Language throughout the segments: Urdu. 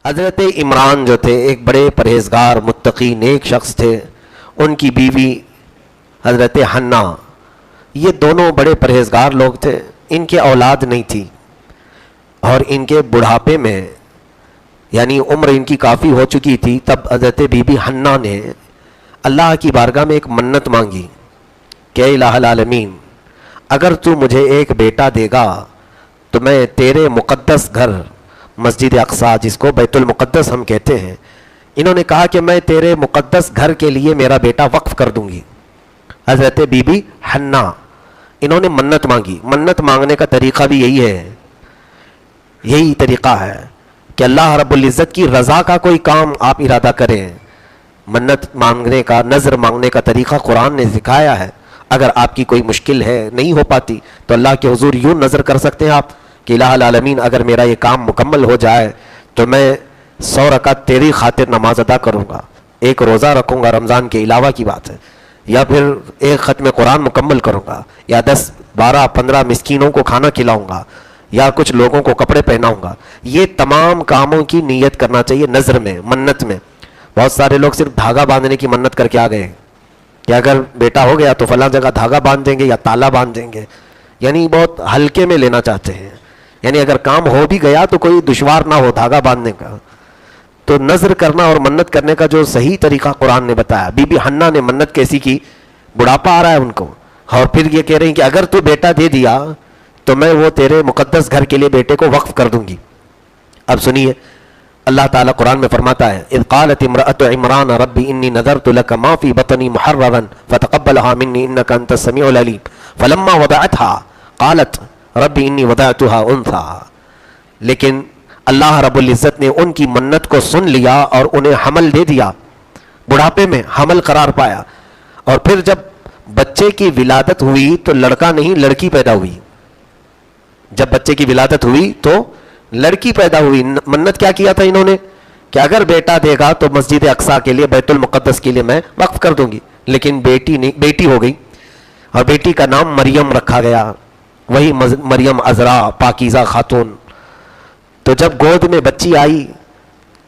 حضرت عمران جو تھے ایک بڑے پرہیزگار متقی نیک شخص تھے. ان کی بیوی حضرت حنا، یہ دونوں بڑے پرہیزگار لوگ تھے. ان کے اولاد نہیں تھی اور ان کے بڑھاپے میں یعنی عمر ان کی کافی ہو چکی تھی. تب حضرت بی بی حنا نے اللہ کی بارگاہ میں ایک منت مانگی کہ اے الہ العالمین، اگر تو مجھے ایک بیٹا دے گا تو میں تیرے مقدس گھر مسجد اقصیٰ، جس کو بیت المقدس ہم کہتے ہیں، انہوں نے کہا کہ میں تیرے مقدس گھر کے لیے میرا بیٹا وقف کر دوں گی. حضرت بی بی حنا انہوں نے منت مانگی. منت مانگنے کا طریقہ بھی یہی طریقہ ہے کہ اللہ رب العزت کی رضا کا کوئی کام آپ ارادہ کریں. منت مانگنے کا، نظر مانگنے کا طریقہ قرآن نے سکھایا ہے. اگر آپ کی کوئی مشکل ہے، نہیں ہو پاتی، تو اللہ کے حضور یوں نظر کر سکتے ہیں آپ کہ الہ العالمین اگر میرا یہ کام مکمل ہو جائے تو میں 100 رکعت تیری خاطر نماز ادا کروں گا، ایک روزہ رکھوں گا، رمضان کے علاوہ کی بات ہے، یا پھر ایک ختم قرآن مکمل کروں گا، یا 10 12 15 مسکینوں کو کھانا کھلاؤں گا، یا کچھ لوگوں کو کپڑے پہناؤں گا. یہ تمام کاموں کی نیت کرنا چاہیے نظر میں، منت میں. بہت سارے لوگ صرف دھاگا باندھنے کی منت کر کے آ گئے کہ اگر بیٹا ہو گیا تو فلاں جگہ دھاگا باندھ دیں گے یا تالا باندھ دیں گے، یعنی بہت ہلکے میں لینا چاہتے ہیں. یعنی اگر کام ہو بھی گیا تو کوئی دشوار نہ ہو دھاگا باندھنے کا. تو نظر کرنا اور منت کرنے کا جو صحیح طریقہ قرآن نے بتایا. بی بی حنا نے منت کیسی کی؟ بڑھاپا آ رہا ہے ان کو، اور پھر یہ کہہ رہے ہیں کہ اگر تو بیٹا دے دیا تو میں وہ تیرے مقدس گھر کے لیے بیٹے کو وقف کر دوں گی. اب سنیے، اللہ تعالیٰ قرآن میں فرماتا ہے اذ قالت امرأة عمران رب انی نذرت لك ما في بطنی محررا فتقبلها مني انك انت السميع العليم فلما وضعتها قالت رب انی وضعتها انثى. لیکن اللہ رب العزت نے ان کی منت کو سن لیا اور انہیں حمل دے دیا. بڑھاپے میں حمل قرار پایا، اور پھر جب بچے کی ولادت ہوئی تو لڑکا نہیں لڑکی پیدا ہوئی. جب بچے کی ولادت ہوئی تو لڑکی پیدا ہوئی. منت کیا کیا تھا انہوں نے کہ اگر بیٹا دے گا تو مسجد اقصیٰ کے لیے، بیت المقدس کے لیے میں وقف کر دوں گی. لیکن بیٹی نہیں، بیٹی ہو گئی، اور بیٹی کا نام مریم رکھا گیا. وہی مریم عذرا، پاکیزہ خاتون. تو جب گود میں بچی آئی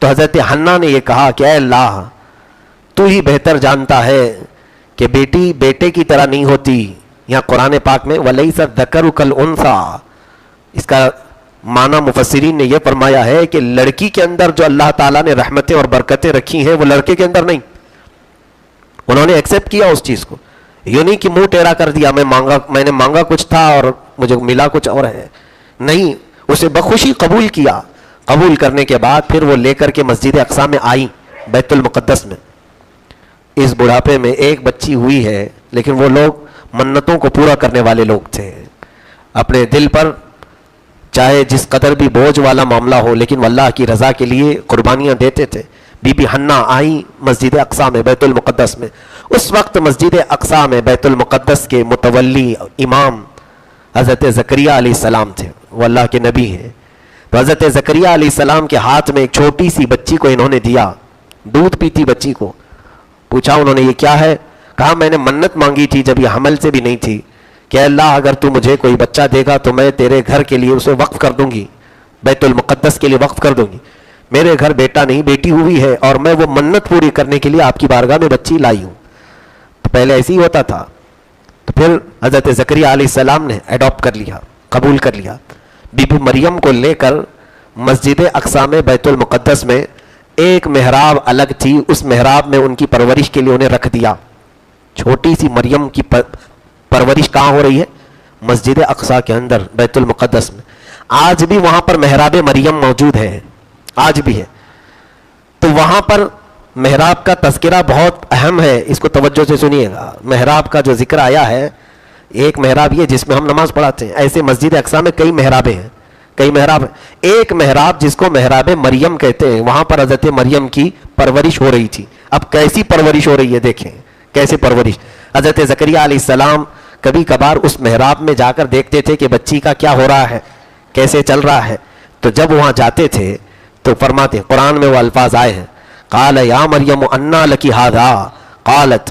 تو حضرت حنا نے یہ کہا کہ اے اللہ، تو ہی بہتر جانتا ہے کہ بیٹی بیٹے کی طرح نہیں ہوتی. یہاں قرآن پاک میں وَلَيْسَ الذَّكَرُ كَالْأُنثَىٰ، اس کا معنی مفسرین نے یہ فرمایا ہے کہ لڑکی کے اندر جو اللہ تعالیٰ نے رحمتیں اور برکتیں رکھی ہیں وہ لڑکے کے اندر نہیں. انہوں نے ایکسیپٹ کیا اس چیز کو. یہ نہیں کہ منہ ٹیڑھا کر دیا، میں نے مانگا کچھ تھا اور مجھے ملا کچھ اور ہے. نہیں، اسے بخوشی قبول کیا. قبول کرنے کے بعد پھر وہ لے کر کے مسجد اقصیٰ میں آئی، بیت المقدس میں. اس بڑھاپے میں ایک بچی ہوئی ہے، لیکن وہ لوگ منتوں کو پورا کرنے والے لوگ تھے. اپنے دل پر چاہے جس قدر بھی بوجھ والا معاملہ ہو، لیکن وہ اللہ کی رضا کے لیے قربانیاں دیتے تھے. بی بی حنا آئی مسجد اقصیٰ میں، بیت المقدس میں. اس وقت مسجد اقصیٰ میں بیت المقدس کے متولی امام حضرت زکریہ علیہ السلام تھے. وہ اللہ کے نبی ہیں. تو حضرت زکریہ علیہ السلام کے ہاتھ میں ایک چھوٹی سی بچی کو انہوں نے دیا. دودھ پیتی بچی کو پوچھا انہوں نے یہ کیا ہے؟ کہا میں نے منت مانگی تھی جب یہ حمل سے بھی نہیں تھی کہ اللہ اگر تو مجھے کوئی بچہ دے گا تو میں تیرے گھر کے لیے اسے وقف کر دوں گی، بیت المقدس کے لیے وقف کر دوں گی. میرے گھر بیٹا نہیں بیٹی ہوئی ہے، اور میں وہ منت پوری کرنے کے لیے آپ کی بارگاہ میں بچی لائی ہوں. تو پہلے ایسے ہی ہوتا تھا. تو پھر حضرت زکریہ علیہ السلام نے اڈاپٹ کر لیا، قبول کر لیا. بی بی مریم کو لے کر مسجد اقصیٰ میں، بیت المقدس میں ایک محراب الگ تھی، اس محراب میں ان کی پرورش کے لیے انہیں رکھ دیا. چھوٹی سی مریم کی پرورش کہاں ہو رہی ہے؟ مسجد اقصیٰ کے اندر، بیت المقدس میں. آج بھی وہاں پر محراب مریم موجود ہے، آج بھی ہے. تو وہاں پر محراب کا تذکرہ بہت اہم ہے، اس کو توجہ سے سنیے گا. محراب کا جو ذکر آیا ہے، ایک محراب یہ جس میں ہم نماز پڑھاتے ہیں. ایسے مسجد اقصیٰ میں کئی محرابیں ہیں، کئی محراب ہیں. ایک محراب جس کو محراب مریم کہتے ہیں، وہاں پر حضرت مریم کی پرورش ہو رہی تھی. اب کیسی پرورش ہو رہی ہے دیکھیں، کیسے پرورش. حضرت زکریہ علیہ السلام کبھی کبھار اس محراب میں جا کر دیکھتے تھے کہ بچی کا کیا ہو رہا ہے، کیسے چل رہا ہے. تو جب وہاں جاتے تھے تو فرماتے، قرآن میں وہ الفاظ آئے ہیں، قال یا مریم انا لکی ھذا قالت.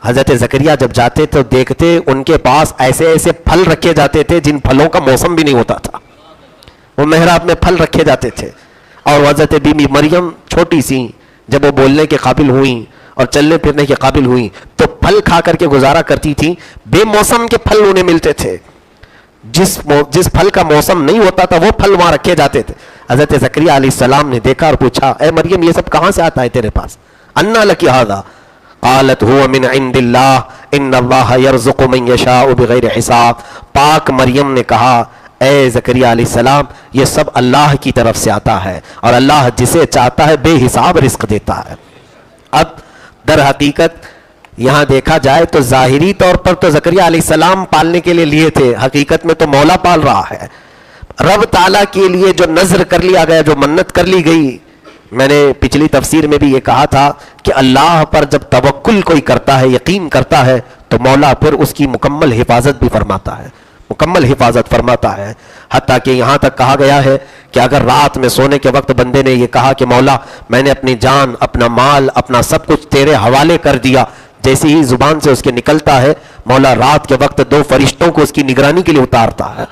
حضرت زکریہ جب جاتے تو دیکھتے ان کے پاس ایسے ایسے پھل رکھے جاتے تھے جن پھلوں کا موسم بھی نہیں ہوتا تھا. وہ محراب میں پھل رکھے جاتے تھے اور حضرت بی بی مریم چھوٹی سی جب وہ بولنے کے قابل ہوئیں اور چلنے پھرنے کے قابل ہوئیں تو پھل کھا کر کے گزارا کرتی تھی. بے موسم کے پھل انہیں ملتے تھے, جس پھل کا موسم نہیں ہوتا تھا وہ پھل وہاں رکھے جاتے تھے. حضرت زکریا علیہ السلام نے دیکھا اور پوچھا, اے مریم یہ سب کہاں سے آتا ہے تیرے پاس؟ انا لکی ھذا قالت هو من عند اللہ ان اللہ یرزق من یشاء بغیر حساب. پاک مریم نے کہا, اے زکریا علیہ السلام یہ سب اللہ کی طرف سے آتا ہے اور اللہ جسے چاہتا ہے بے حساب رزق دیتا ہے. اب در حقیقت یہاں دیکھا جائے تو ظاہری طور پر تو زکریا علیہ السلام پالنے کے لیے تھے, حقیقت میں تو مولا پال رہا ہے. رب تعالیٰ کے لیے جو نظر کر لیا گیا, جو منت کر لی گئی, میں نے پچھلی تفسیر میں بھی یہ کہا تھا کہ اللہ پر جب توکل کوئی کرتا ہے, یقین کرتا ہے, تو مولا پھر اس کی مکمل حفاظت بھی فرماتا ہے, مکمل حفاظت فرماتا ہے. حتیٰ کہ یہاں تک کہا گیا ہے کہ اگر رات میں سونے کے وقت بندے نے یہ کہا کہ مولا میں نے اپنی جان, اپنا مال, اپنا سب کچھ تیرے حوالے کر دیا, جیسی ہی زبان سے اس کے نکلتا ہے مولا رات کے وقت 2 فرشتوں کو اس کی نگرانی کے لیے اتارتا ہے.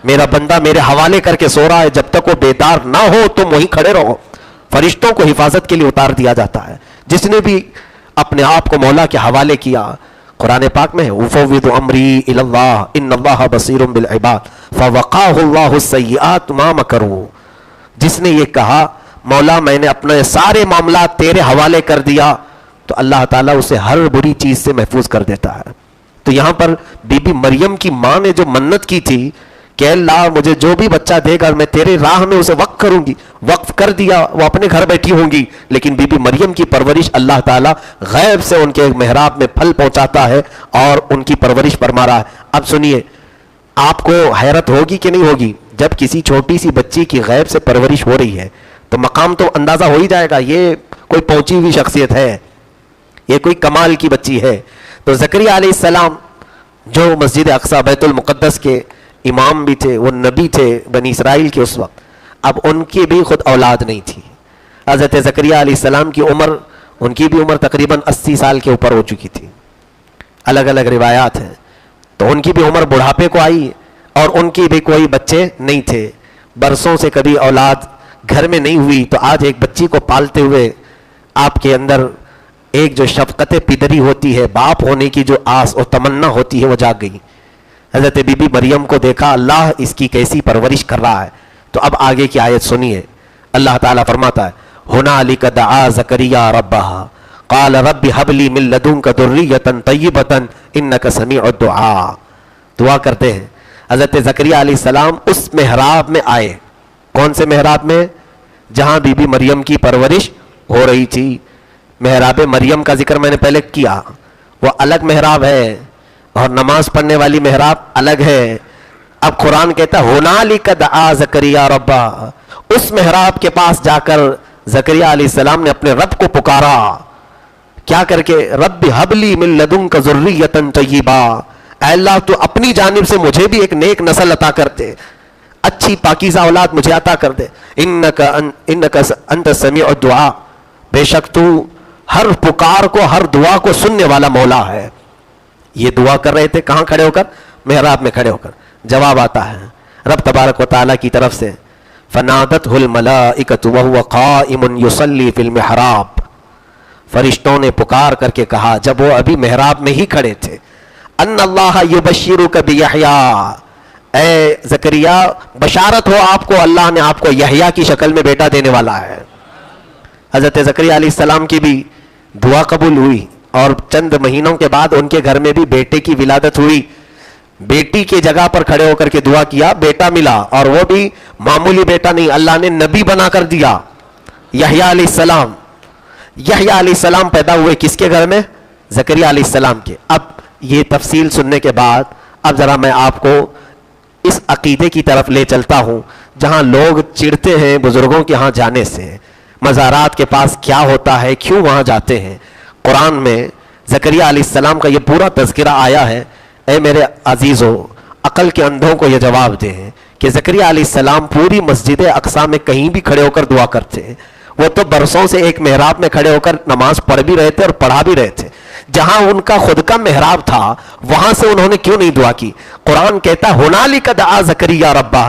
میرا بندہ میرے حوالے کر کے سو رہا ہے, جب تک وہ بیدار نہ ہو تم وہیں کھڑے رہو. فرشتوں کو حفاظت کے لیے اتار دیا جاتا ہے. جس نے بھی اپنے آپ کو مولا کے حوالے کیا, قرآن پاک میں ہے افوض امری الی اللہ ان اللہ بصیر بالعباد فوقاہ اللہ السیئات ما مکروا. جس نے یہ کہا مولا میں نے اپنے سارے معاملات تیرے حوالے کر دیا, تو اللہ تعالیٰ اسے ہر بری چیز سے محفوظ کر دیتا ہے. تو یہاں پر بی بی مریم کی ماں نے جو منت کی تھی کہ اللہ مجھے جو بھی بچہ دے گا میں تیرے راہ میں اسے وقف کروں گی, وقف کر دیا, وہ اپنے گھر بیٹھی ہوں گی. لیکن بی بی مریم کی پرورش اللہ تعالیٰ غیب سے ان کے محراب میں پھل پہنچاتا ہے اور ان کی پرورش فرما رہا ہے. اب سنیے, آپ کو حیرت ہوگی کہ نہیں ہوگی, جب کسی چھوٹی سی بچی کی غیب سے پرورش ہو رہی ہے تو مقام تو اندازہ ہو ہی جائے گا یہ کوئی پہنچی ہوئی شخصیت ہے, یہ کوئی کمال کی بچی ہے. تو زکریا علیہ السلام جو مسجد اقصی بیت المقدس کے امام بھی تھے, وہ نبی تھے بنی اسرائیل کے اس وقت, اب ان کی بھی خود اولاد نہیں تھی. حضرت زکریا علیہ السلام کی عمر, ان کی بھی عمر تقریباً 80 سال کے اوپر ہو چکی تھی, الگ الگ روایات ہیں. تو ان کی بھی عمر بڑھاپے کو آئی اور ان کی بھی کوئی بچے نہیں تھے, برسوں سے کبھی اولاد گھر میں نہیں ہوئی. تو آج ایک بچی کو پالتے ہوئے آپ کے اندر ایک جو شفقت پدری ہوتی ہے, باپ ہونے کی جو آس اور تمنا ہوتی ہے وہ جاگ گئی. حضرت بی بی مریم کو دیکھا, اللہ اس کی کیسی پرورش کر رہا ہے. تو اب آگے کی آیت سنیے, اللہ تعالیٰ فرماتا ہے ہنالک دعا زکریا ربہ قال رب ہب لی من لدنک ذریۃ طیبۃ انک سمیع الدعاء. دعا کرتے ہیں. حضرت زکریا علیہ السلام اس محراب میں آئے. کون سے محراب میں؟ جہاں بی بی مریم کی پرورش ہو رہی تھی. محراب مریم کا ذکر میں نے پہلے کیا, وہ الگ محراب ہے اور نماز پڑھنے والی محراب الگ ہے. اب قرآن کہتا ہے ہنالک دعا زکریا ربہ, اس محراب کے پاس جا کر زکریا علیہ السلام نے اپنے رب کو پکارا. کیا کر کے؟ رب ہب لی من لدنک ذریۃ طیبہ, اے اللہ تو اپنی جانب سے مجھے بھی ایک نیک نسل عطا کر دے, اچھی پاکیزہ اولاد مجھے عطا کر دے. انک انت سمیع الدعاء, بے شک تو ہر پکار کو, ہر دعا کو سننے والا مولا ہے. یہ دعا کر رہے تھے کہاں کھڑے ہو کر؟ محراب میں کھڑے ہو کر. جواب آتا ہے رب تبارک و تعالیٰ کی طرف سے, فنادتہ الملائکۃ وہو قائم یصلی فی المحراب. فرشتوں نے پکار کر کے کہا جب وہ ابھی محراب میں ہی کھڑے تھے, ان اللہ یبشرک بیحییٰ, اے زکریا بشارت ہو آپ کو, اللہ نے آپ کو یحییٰ کی شکل میں بیٹا دینے والا ہے. حضرت زکریا علیہ السلام کی بھی دعا قبول ہوئی اور چند مہینوں کے بعد ان کے گھر میں بھی بیٹے کی ولادت ہوئی. بیٹی کی جگہ پر کھڑے ہو کر کے دعا کیا, بیٹا ملا, اور وہ بھی معمولی بیٹا نہیں, اللہ نے نبی بنا کر دیا, یحییٰ علیہ السلام. یحییٰ علیہ السلام پیدا ہوئے کس کے گھر میں؟ زکریا علیہ السلام کے. اب یہ تفصیل سننے کے بعد اب ذرا میں آپ کو اس عقیدے کی طرف لے چلتا ہوں جہاں لوگ چڑھتے ہیں بزرگوں کے ہاں جانے سے. مزارات کے پاس کیا ہوتا ہے, کیوں وہاں جاتے ہیں؟ قرآن میں زکریا علیہ السلام کا یہ پورا تذکرہ آیا ہے. اے میرے عزیزو, عقل کے اندھوں کو یہ جواب دیں کہ زکریا علیہ السلام پوری مسجد اقصی میں کہیں بھی کھڑے ہو کر دعا کرتے ہیں. وہ تو برسوں سے ایک محراب میں کھڑے ہو کر نماز پڑھ بھی رہے تھے اور پڑھا بھی رہے تھے. جہاں ان کا خود کا محراب تھا وہاں سے انہوں نے کیوں نہیں دعا کی؟ قرآن کہتا ہنالک دعا زکریا ربہ,